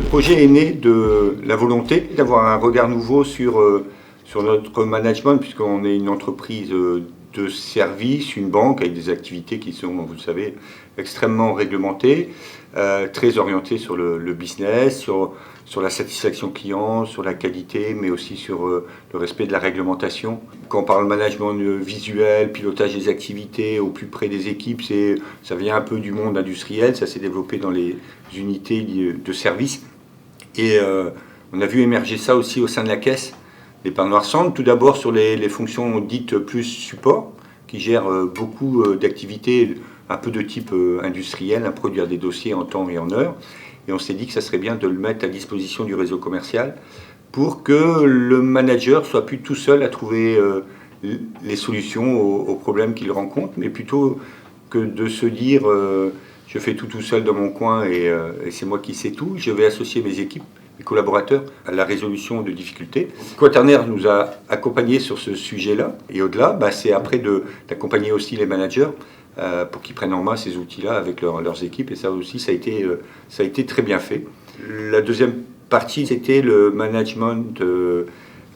projet est né de la volonté d'avoir un regard nouveau sur notre management, puisqu'on est une entreprise de service, une banque avec des activités qui sont, vous le savez, extrêmement réglementées, très orientées sur le business, sur la satisfaction client, sur la qualité, mais aussi sur le respect de la réglementation. Quand on parle management visuel, pilotage des activités au plus près des équipes, ça vient un peu du monde industriel, ça s'est développé dans les unités de service. Et on a vu émerger ça aussi au sein de la caisse. L'épargne Noire-Centre, tout d'abord sur les fonctions dites plus support, qui gèrent beaucoup d'activités un peu de type industriel, à produire des dossiers en temps et en heure. Et on s'est dit que ça serait bien de le mettre à disposition du réseau commercial pour que le manager soit plus tout seul à trouver les solutions aux problèmes qu'il rencontre, mais plutôt que de se dire je fais tout seul dans mon coin et c'est moi qui sais tout, je vais associer mes équipes, mes collaborateurs à la résolution de difficultés. Quaternaire nous a accompagnés sur ce sujet-là et au-delà, c'est après d'accompagner aussi les managers pour qu'ils prennent en main ces outils-là avec leurs équipes, et ça aussi ça a été très bien fait. La deuxième partie, c'était le management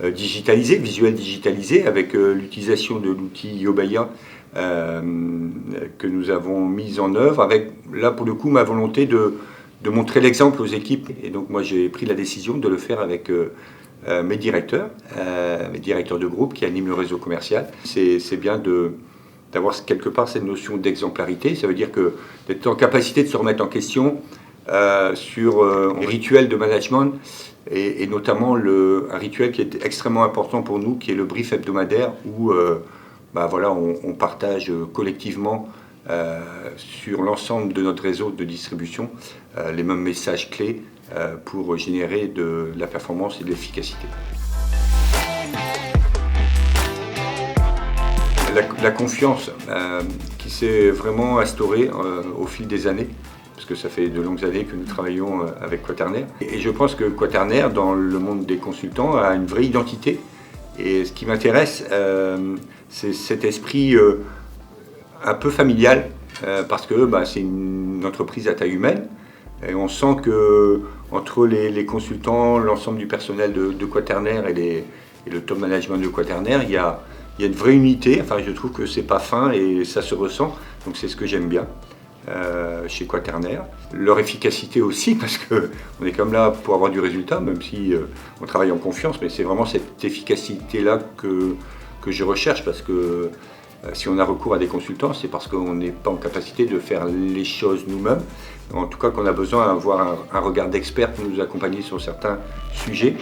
digitalisé, visuel digitalisé, avec l'utilisation de l'outil Yobaya que nous avons mis en œuvre, avec là pour le coup ma volonté de montrer l'exemple aux équipes. Et donc moi j'ai pris la décision de le faire avec mes directeurs de groupe qui animent le réseau commercial. C'est bien d'avoir quelque part cette notion d'exemplarité. Ça veut dire que d'être en capacité de se remettre en question sur un rituel de management et notamment un rituel qui est extrêmement important pour nous, qui est le brief hebdomadaire où on partage collectivement sur l'ensemble de notre réseau de distribution les mêmes messages clés pour générer de la performance et de l'efficacité. La confiance qui s'est vraiment instaurée au fil des années, parce que ça fait de longues années que nous travaillons avec Quaternaire. Et je pense que Quaternaire, dans le monde des consultants, a une vraie identité. Et ce qui m'intéresse, c'est cet esprit un peu familial, parce que c'est une entreprise à taille humaine. Et on sent que entre les consultants, l'ensemble du personnel de Quaternaire et le top management de Quaternaire, il y a une vraie unité. Enfin, je trouve que c'est pas fin et ça se ressent. Donc c'est ce que j'aime bien chez Quaternaire. Leur efficacité aussi, parce qu'on est comme là pour avoir du résultat, même si on travaille en confiance, mais c'est vraiment cette efficacité-là que je recherche, parce que si on a recours à des consultants, c'est parce qu'on n'est pas en capacité de faire les choses nous-mêmes. En tout cas, qu'on a besoin d'avoir un regard d'expert pour nous accompagner sur certains sujets.